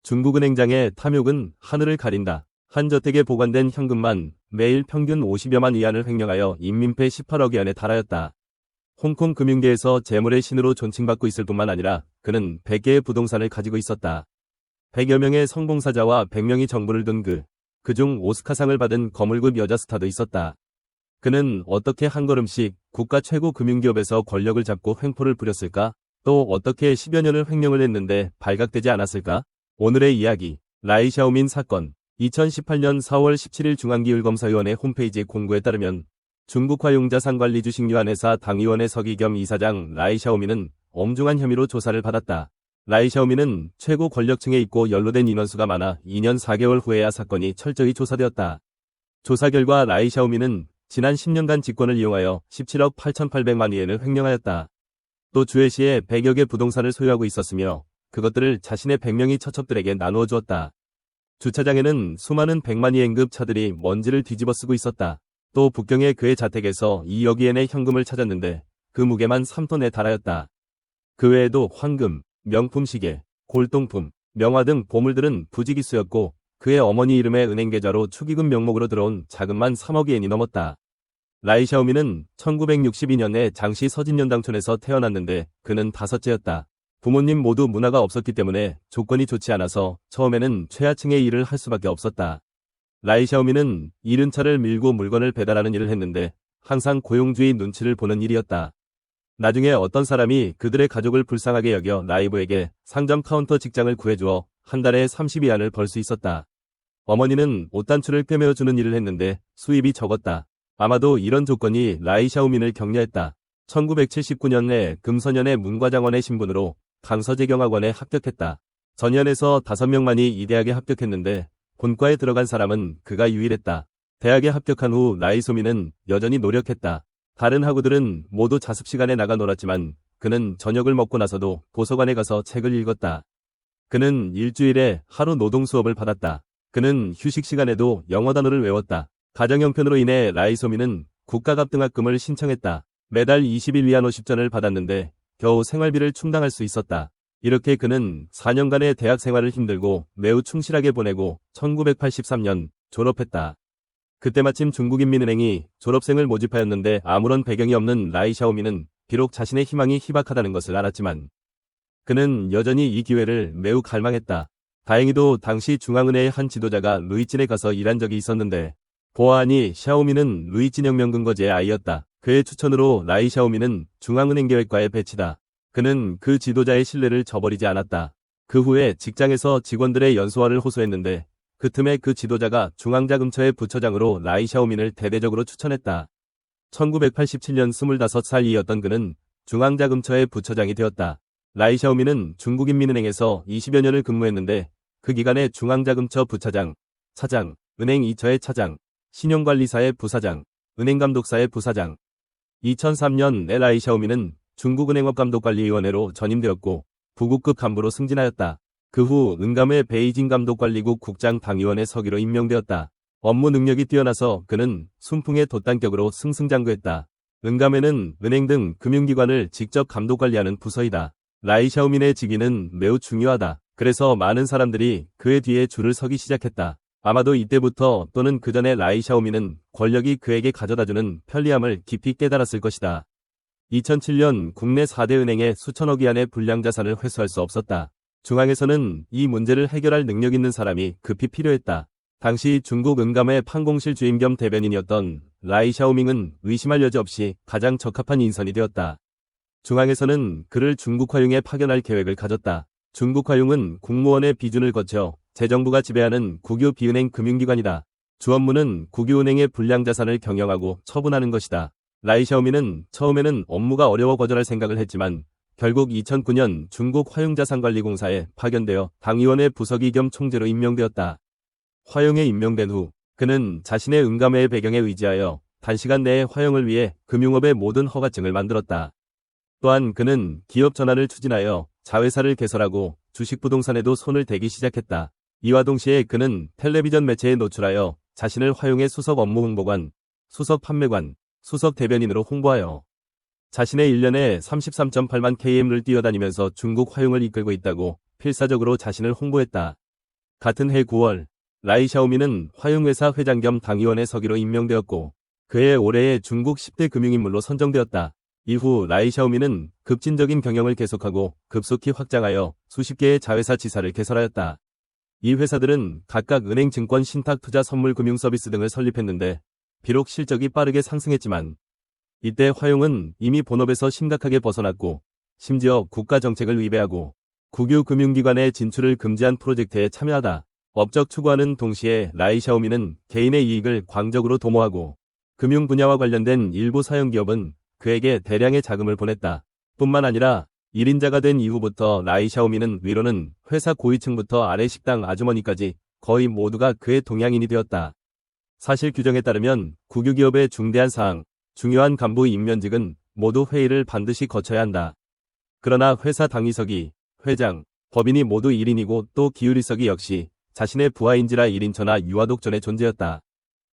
중국은행장의 탐욕은 하늘을 가린다. 한 저택에 보관된 현금만 매일 평균 50여만 위안을 횡령하여 인민폐 18억 위안에 달하였다. 홍콩 금융계에서 재물의 신으로 존칭받고 있을 뿐만 아니라 그는 100개의 부동산을 가지고 있었다. 100여 명의 성공사자와 100명이 정부를 둔 그중 오스카상을 받은 거물급 여자 스타도 있었다. 그는 어떻게 한 걸음씩 국가 최고 금융기업에서 권력을 잡고 횡포를 부렸을까? 또 어떻게 10여 년을 횡령을 했는데 발각되지 않았을까? 오늘의 이야기, 라이 샤오민 사건. 2018년 4월 17일 중앙기율검사위원회 홈페이지 공고에 따르면 중국 화용자산관리 주식유한회사 당위원회 서기 겸 이사장 라이 샤오민은 엄중한 혐의로 조사를 받았다. 라이 샤오민은 최고 권력층에 있고 연루된 인원수가 많아 2년 4개월 후에야 사건이 철저히 조사되었다. 조사 결과 라이 샤오민은 지난 10년간 직권을 이용하여 17억 8,800만 위엔을 횡령하였다. 또 주해시에 100여 개 부동산을 소유하고 있었으며 그것들을 자신의 100명의 처첩들에게 나누어 주었다. 주차장에는 수많은 100만 위엔급 차들이 먼지를 뒤집어 쓰고 있었다. 또 북경의 그의 자택에서 2억 위엔의 현금을 찾았는데 그 무게만 3톤에 달하였다. 그 외에도 황금, 명품 시계, 골동품, 명화 등 보물들은 부지기수였고 그의 어머니 이름의 은행계좌로 축의금 명목으로 들어온 자금만 3억 위엔이 넘었다. 라이 샤오민은 1962년에 장시 서진년당촌에서 태어났는데 그는 다섯째였다. 부모님 모두 문화가 없었기 때문에 조건이 좋지 않아서 처음에는 최하층의 일을 할 수밖에 없었다. 라이 샤오민은 이른 차를 밀고 물건을 배달하는 일을 했는데 항상 고용주의 눈치를 보는 일이었다. 나중에 어떤 사람이 그들의 가족을 불쌍하게 여겨 라이브에게 상점 카운터 직장을 구해주어 한 달에 30위안을 벌 수 있었다. 어머니는 옷단추를 꿰매어주는 일을 했는데 수입이 적었다. 아마도 이런 조건이 라이 샤오민을 격려했다. 1979년에 금서년의 문과장원의 신분으로 강서제경학원에 합격했다. 전년에서 5명만이 이 대학에 합격했는데 본과에 들어간 사람은 그가 유일했다. 대학에 합격한 후 라이 샤오민은 여전히 노력했다. 다른 학우들은 모두 자습시간에 나가 놀았지만 그는 저녁을 먹고 나서도 도서관에 가서 책을 읽었다. 그는 일주일에 하루 노동 수업을 받았다. 그는 휴식 시간에도 영어 단어를 외웠다. 가정 형편으로 인해 라이 샤오민은 국가갑등학금을 신청했다. 매달 21위안 50전을 받았는데 겨우 생활비를 충당할 수 있었다. 이렇게 그는 4년간의 대학 생활을 힘들고 매우 충실하게 보내고 1983년 졸업했다. 그때 마침 중국인민은행이 졸업생을 모집하였는데 아무런 배경이 없는 라이 샤오민은 비록 자신의 희망이 희박하다는 것을 알았지만 그는 여전히 이 기회를 매우 갈망했다. 다행히도 당시 중앙은행의 한 지도자가 루이진에 가서 일한 적이 있었는데 보아하니 샤오민은 루이진 혁명근거제의 아이였다. 그의 추천으로 라이 샤오민은 중앙은행계획과에 배치다. 그는 그 지도자의 신뢰를 저버리지 않았다. 그 후에 직장에서 직원들의 연소화를 호소했는데 그 틈에 그 지도자가 중앙자금처의 부처장으로 라이 샤오민을 대대적으로 추천했다. 1987년 25살이었던 그는 중앙자금처의 부처장이 되었다. 라이 샤오민은 중국인민은행에서 20여 년을 근무했는데 그 기간에 중앙자금처 부차장, 차장, 은행 2처의 차장, 신용관리사의 부사장, 은행감독사의 부사장. 2003년 라이 샤오민은 중국은행업감독관리위원회로 전임되었고 부국급 간부로 승진하였다. 그 후 은감의 베이징감독관리국 국장 당위원회 서기로 임명되었다. 업무 능력이 뛰어나서 그는 순풍의 돛단격으로 승승장구했다. 은감에는 은행 등 금융기관을 직접 감독관리하는 부서이다. 라이 샤오민의 직위는 매우 중요하다. 그래서 많은 사람들이 그의 뒤에 줄을 서기 시작했다. 아마도 이때부터 또는 그 전에 라이 샤오민은 권력이 그에게 가져다주는 편리함을 깊이 깨달았을 것이다. 2007년 국내 4대 은행의 수천억 위안의 불량자산을 회수할 수 없었다. 중앙에서는 이 문제를 해결할 능력 있는 사람이 급히 필요했다. 당시 중국 은감의 판공실 주임 겸 대변인이었던 라이 샤오밍은 의심할 여지 없이 가장 적합한 인선이 되었다. 중앙에서는 그를 중국화융에 파견할 계획을 가졌다. 중국화융은 국무원의 비준을 거쳐 재정부가 지배하는 국유 비은행 금융기관이다. 주 업무는 국유은행의 불량자산을 경영하고 처분하는 것이다. 라이 샤오민은 처음에는 업무가 어려워 거절할 생각을 했지만 결국 2009년 중국 화용자산관리공사에 파견되어 당위원회 부서기 겸 총재로 임명되었다. 화용에 임명된 후 그는 자신의 은감회의 배경에 의지하여 단시간 내에 화용을 위해 금융업의 모든 허가증을 만들었다. 또한 그는 기업 전환을 추진하여 자회사를 개설하고 주식부동산에도 손을 대기 시작했다. 이와 동시에 그는 텔레비전 매체에 노출하여 자신을 화용의 수석 업무 홍보관, 수석 판매관, 수석 대변인으로 홍보하여 자신의 1년에 33.8만 KM을 뛰어다니면서 중국 화용을 이끌고 있다고 필사적으로 자신을 홍보했다. 같은 해 9월, 라이 샤오미는 화용회사 회장 겸 당위원회 서기로 임명되었고, 그해 올해의 중국 10대 금융인물로 선정되었다. 이후 라이 샤오미는 급진적인 경영을 계속하고 급속히 확장하여 수십 개의 자회사 지사를 개설하였다. 이 회사들은 각각 은행, 증권, 신탁, 투자, 선물, 금융 서비스 등을 설립했는데 비록 실적이 빠르게 상승했지만 이때 화용은 이미 본업에서 심각하게 벗어났고 심지어 국가 정책을 위배하고 국유 금융기관의 진출을 금지한 프로젝트에 참여하다 업적 추구하는 동시에 라이 샤오미는 개인의 이익을 광적으로 도모하고 금융 분야와 관련된 일부 사용기업은 그에게 대량의 자금을 보냈다. 뿐만 아니라 1인자가 된 이후부터 라이 샤오미는 위로는 회사 고위층부터 아래 식당 아주머니까지 거의 모두가 그의 동양인이 되었다. 사실 규정에 따르면 국유기업의 중대한 사항, 중요한 간부 임면직은 모두 회의를 반드시 거쳐야 한다. 그러나 회사 당위서기, 회장, 법인이 모두 1인이고 또 기율이서기 역시 자신의 부하인지라 1인처나 유아독존의 존재였다.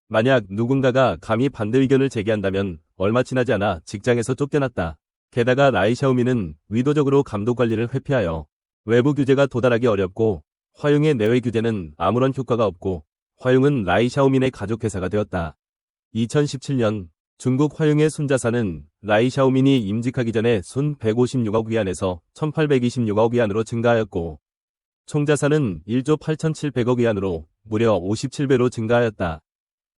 만약 누군가가 감히 반대 의견을 제기한다면 얼마 지나지 않아 직장에서 쫓겨났다. 게다가 라이 샤오미는 의도적으로 감독 관리를 회피하여 외부 규제가 도달하기 어렵고 화용의 내외 규제는 아무런 효과가 없고 화용은 라이 샤오민의 가족회사가 되었다. 2017년 중국 화용의 순자산은 라이 샤오민이 임직하기 전에 순 156억 위안에서 1826억 위안으로 증가하였고 총자산은 1조 8700억 위안으로 무려 57배로 증가하였다.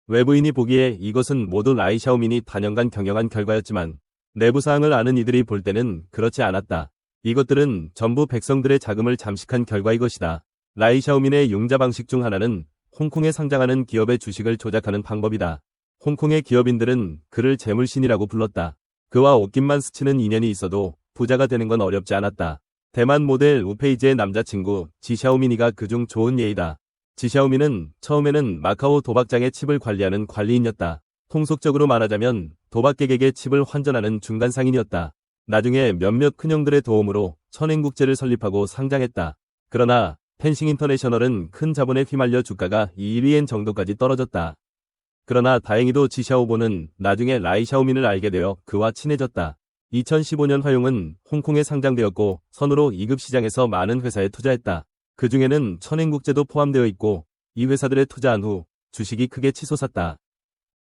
외부인이 보기에 이것은 모두 라이 샤오민이 단연간 경영한 결과였지만 내부 사항을 아는 이들이 볼 때는 그렇지 않았다. 이것들은 전부 백성들의 자금을 잠식한 결과인 것이다. 라이 샤오민의 융자 방식 중 하나는 홍콩에 상장하는 기업의 주식을 조작하는 방법이다. 홍콩의 기업인들은 그를 재물신이라고 불렀다. 그와 옷깃만 스치는 인연이 있어도 부자가 되는 건 어렵지 않았다. 대만 모델 우페이지의 남자친구 지샤오민이가 그중 좋은 예이다. 지샤오민은 처음에는 마카오 도박장의 칩을 관리하는 관리인이었다. 통속적으로 말하자면 도박객에게 칩을 환전하는 중간 상인이었다. 나중에 몇몇 큰형들의 도움으로 천행국제를 설립하고 상장했다. 그러나 펜싱 인터내셔널은 큰 자본에 휘말려 주가가 2위엔 정도까지 떨어졌다. 그러나 다행히도 지샤오보는 나중에 라이 샤오민을 알게 되어 그와 친해졌다. 2015년 화용은 홍콩에 상장되었고 선으로 2급 시장에서 많은 회사에 투자했다. 그 중에는 천행국제도 포함되어 있고 이 회사들에 투자한 후 주식이 크게 치솟았다.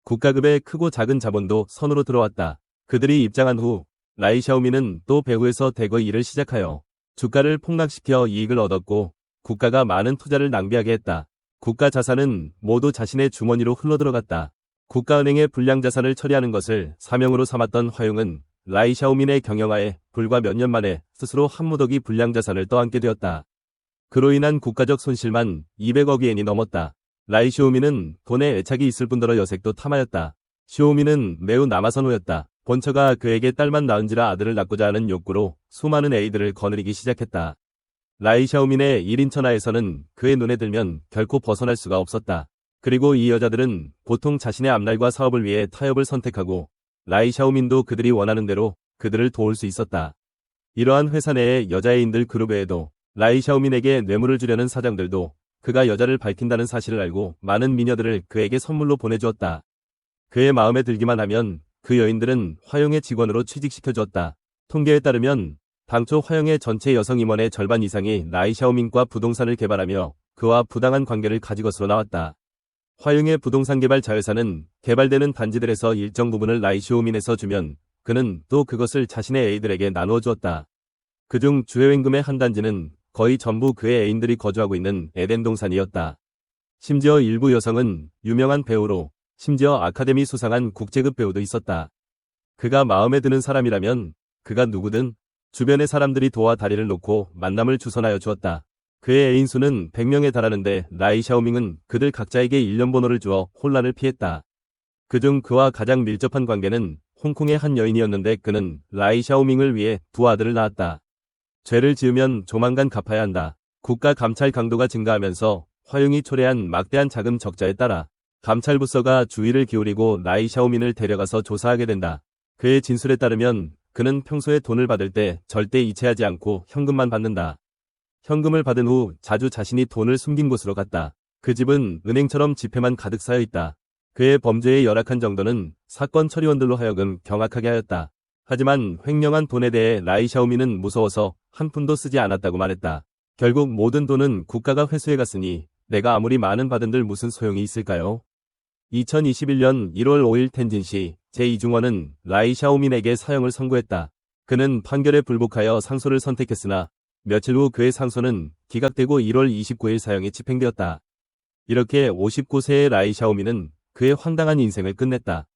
국가급의 크고 작은 자본도 선으로 들어왔다. 그들이 입장한 후 라이 샤오민은 또 배후에서 대거 일을 시작하여 주가를 폭락시켜 이익을 얻었고 국가가 많은 투자를 낭비하게 했다. 국가 자산은 모두 자신의 주머니로 흘러들어갔다. 국가은행의 불량 자산을 처리하는 것을 사명으로 삼았던 화용은 라이 샤오민의 경영하에 불과 몇 년 만에 스스로 한 무더기 불량 자산을 떠안게 되었다. 그로 인한 국가적 손실만 200억 위엔이 넘었다. 라이 샤오민은 돈에 애착이 있을 뿐더러 여색도 탐하였다. 샤오민은 매우 남아선호였다. 본처가 그에게 딸만 낳은지라 아들을 낳고자 하는 욕구로 수많은 애이들을 거느리기 시작했다. 라이 샤오민의 1인 천하에서는 그의 눈에 들면 결코 벗어날 수가 없었다. 그리고 이 여자들은 보통 자신의 앞날과 사업을 위해 타협을 선택하고 라이 샤오민도 그들이 원하는 대로 그들을 도울 수 있었다. 이러한 회사 내의 여자애인들 그룹 외에도 라이 샤오민에게 뇌물을 주려는 사장들도 그가 여자를 밝힌다는 사실을 알고 많은 미녀들을 그에게 선물로 보내주었다. 그의 마음에 들기만 하면 그 여인들은 화용의 직원으로 취직시켜주었다. 통계에 따르면 당초 화용의 전체 여성 임원의 절반 이상이 라이 샤오민과 부동산을 개발하며 그와 부당한 관계를 가진 것으로 나왔다. 화용의 부동산 개발 자회사는 개발되는 단지들에서 일정 부분을 라이 샤오민에서 주면 그는 또 그것을 자신의 애이들에게 나누어 주었다. 그중 주회원금의 한 단지는 거의 전부 그의 애인들이 거주하고 있는 에덴 동산이었다. 심지어 일부 여성은 유명한 배우로 심지어 아카데미 수상한 국제급 배우도 있었다. 그가 마음에 드는 사람이라면 그가 누구든 주변의 사람들이 도와 다리를 놓고 만남을 주선하여 주었다. 그의 애인 수는 100명에 달하는데 라이 샤오밍은 그들 각자에게 일련 번호를 주어 혼란을 피했다. 그중 그와 가장 밀접한 관계는 홍콩의 한 여인이었는데 그는 라이 샤오밍을 위해 두 아들을 낳았다. 죄를 지으면 조만간 갚아야 한다. 국가 감찰 강도가 증가하면서 화용이 초래한 막대한 자금 적자에 따라 감찰부서가 주의를 기울이고 라이 샤오민을 데려가서 조사하게 된다. 그의 진술에 따르면 그는 평소에 돈을 받을 때 절대 이체하지 않고 현금만 받는다. 현금을 받은 후 자주 자신이 돈을 숨긴 곳으로 갔다. 그 집은 은행처럼 지폐만 가득 쌓여 있다. 그의 범죄의 열악한 정도는 사건 처리원들로 하여금 경악하게 하였다. 하지만 횡령한 돈에 대해 라이 샤오민은 무서워서 한 푼도 쓰지 않았다고 말했다. 결국 모든 돈은 국가가 회수해 갔으니 내가 아무리 많은 받은들 무슨 소용이 있을까요? 2021년 1월 5일 텐진시 제2중원은 라이 샤오민에게 사형을 선고했다. 그는 판결에 불복하여 상소를 선택했으나 며칠 후 그의 상소는 기각되고 1월 29일 사형에 집행되었다. 이렇게 59세의 라이 샤오민은 그의 황당한 인생을 끝냈다.